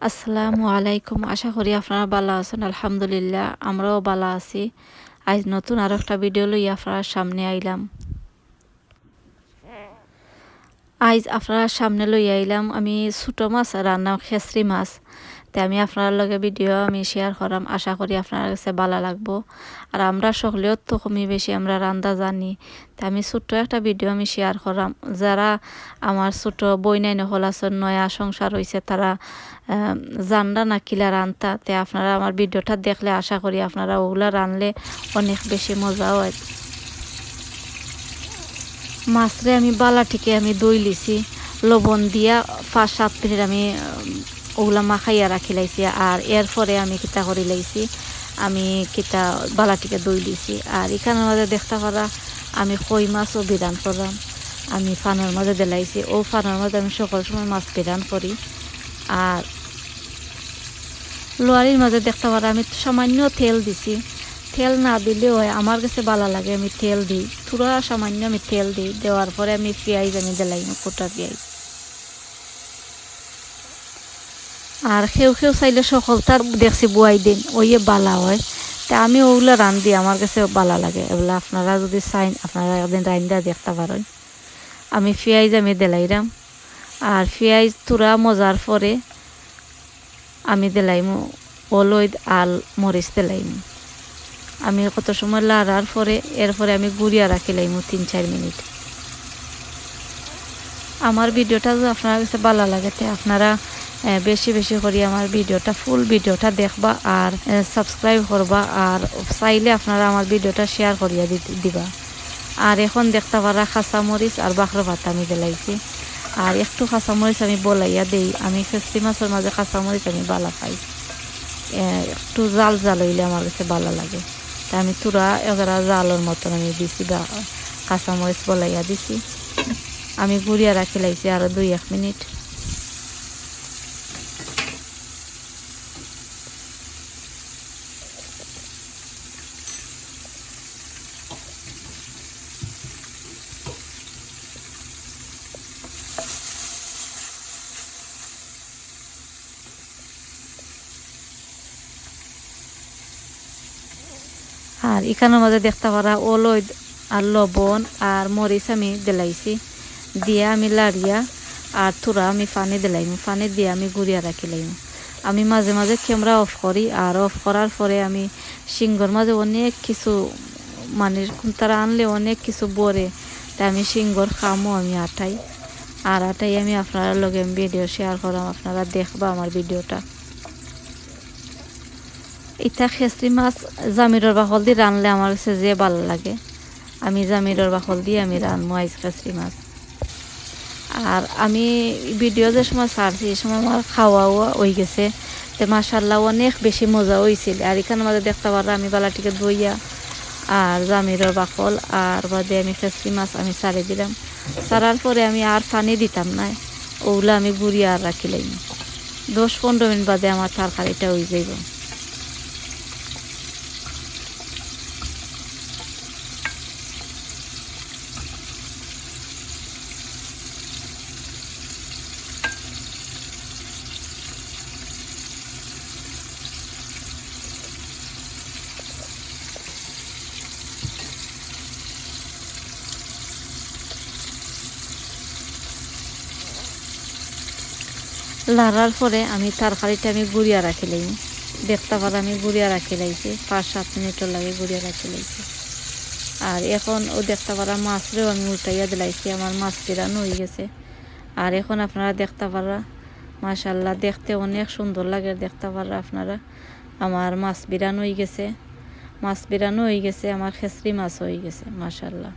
আসসালামু আলাইকুম। আশা করি আপনারা ভালো আছেন। আলহামদুলিল্লাহ আমরাও ভালো আছি। আজ নতুন আরো একটা ভিডিও লই আপনার সামনে আইলাম। আজ আপনার সামনে লই আইলাম আমি ছোট মাছ রান্না খেসরি মাছ। তাই আমি আপনার লগে ভিডিও আমি শেয়ার করাম। আশা করি আপনার কাছে ভালো লাগবো। আর আমরা সকলেও তো কমই বেশি আমরা রান্না জানি। তাই আমি ছোট্ট একটা ভিডিও আমি শেয়ার করাম। যারা আমার ছোট বই নাই নহল আছেন নয়া সংসার হয়েছে তারা জানরা না কিলা রান্তা। তাই আপনারা আমার ভিডিওটা দেখলে আশা করি আপনারা ওগুলা রানলে অনেক বেশি মজা হয়। মাছরে আমি বালাটিকে আমি দই লিছি লবণ দিয়া 5-7 মিনিট আমি ওগুলা মাখাইয়া রাখি লাইছি। আর এরপরে আমি কিতা করি লাইছি আমি কিতা বালাটিকে দই লিছি। আর এখানের মাঝে দেখতে পারা আমি কই মাছও বিরান করলাম। আমি ফানের মাঝে দিলাইছি ও ফানের মাঝে আমি সকল সময় মাছ বিরান করি। আর লোয়ারির মাঝে দেখতে পারা আমি সামান্য তেল দিছি। তেল না দিলেও হয় আমার কাছে ভালো লাগে আমি তেল দিই থোড়া সামান্য আমি তেল দিই। দেওয়ার পরে আমি পেঁয়াজ আমি দিলাই কোটা পেঁয়াজ। আর কেউ চাইলে সকলটার দেখছি বুয়াই দিন ওইয়ে বালা হয়। তা আমি ওগুলো রান্ধি আমার কাছে ভালো লাগে। এগুলো আপনারা যদি চাইন আপনারা একদিন রান্ধা দেখতে পারেন। আমি পেঁয়াজ আমি দিলাইরাম। আর পেঁয়াজ থোড়া মজার পরে আমি দিলাইমু হলুদ আর মরিচ দিলাইমু। আমি কত সময় লাড়ার পরে এরপরে আমি গুড়িয়া রাখিলাইমু 3-4 মিনিট। আমার ভিডিওটা যদি আপনার কাছে ভালো লাগে তো আপনারা বেশি বেশি করে আমার ভিডিওটা ফুল ভিডিওটা দেখবা আর সাবস্ক্রাইব করবা। আর চাইলে আপনারা আমার ভিডিওটা শেয়ার করিয়া দিবা। আর এখন দেখতে পারা কাঁচামরিচ আর বাখরা ভাত আমি দিলাইছি। আর একটু কাঁচামরিচ আমি বলাইয়া দেই। আমি খেসরি মাছের মাঝে কাঁচামরিচ আমি ভালো খাই। একটু জাল জাল হইলে আমার কাছে ভালো লাগে। তা আমি তুরা এগারা জালের মতন আমি দিছি বা কাঁচামরিচ বলাইয়া দিছি। আমি গুড়িয়া রাখি লাইছি আরো 2-1 মিনিট। আর এখানের মাঝে দেখতে পারা হলুদ আর লবণ আর মরিচ আমি দিলাইছি। দিয়ে আমি লাড়িয়া আর থোড়া আমি পানি দিলাইমু। পানি দিয়ে আমি গুড়িয়া রাখিলাইমু। আমি মাঝে মাঝে ক্যামেরা অফ করি। আর অফ করার পরে আমি সিঙ্গর মাঝে অনেক কিছু মানে তারা আনলে অনেক কিছু বরে। তাই আমি সিঙ্গর খামও আমি আটাই। আর আটাই আমি আপনারা লগে ভিডিও শেয়ার করাম। আপনারা দেখবা আমার ভিডিওটা। ইটা খেসরি মাছ জামিরর বাকল দিয়ে রানলে আমার কাছে যে ভালো লাগে। আমি জামিরর বাকল দিয়ে আমি রানবো আইস খেসরি মাছ। আর আমি ভিডিও যে সময় ছাড়ছি এই সময় আমার খাওয়াও হয়ে গেছে। তো মাশাল্লাহ অনেক বেশি মজা হয়েছিল। আর এখানে মাঝে দেখতে পারলাম আমি বালাটিকে দইয়া আর জামিরর বাকল আর বাদে আমি খেসরি মাছ আমি ছাড়ি দিলাম। ছাড়ার পরে আমি আর পানি দিতাম না। ওগুলো আমি গুড়িয়ে আর রাখিলাম। 10-15 মিনিট বাদে আমার তরকারিটা হয়ে যাইব। লাড়ার পরে আমি তরকারিটা আমি গুড়িয়া রাখিলাম। দেখতে পারা আমি গুড়িয়া রাখি লাইছি 5-7 মিনিটের লাগে গুড়িয়া রাখি লাইছি। আর এখন ও দেখতে পারা মাছরেও আমি উল্টাইয়া দিলাইছি। আমার মাছ বিরানো হয়ে গেছে। আর এখন আপনারা দেখতে পারা মাশাল্লাহ দেখতে অনেক সুন্দর লাগে। দেখতে পারা আপনারা আমার মাছ বিরানো হয়ে গেছে। মাছ বিরানো হয়ে গেছে আমার খেসরি মাছ হয়ে গেছে মাশাল্লাহ।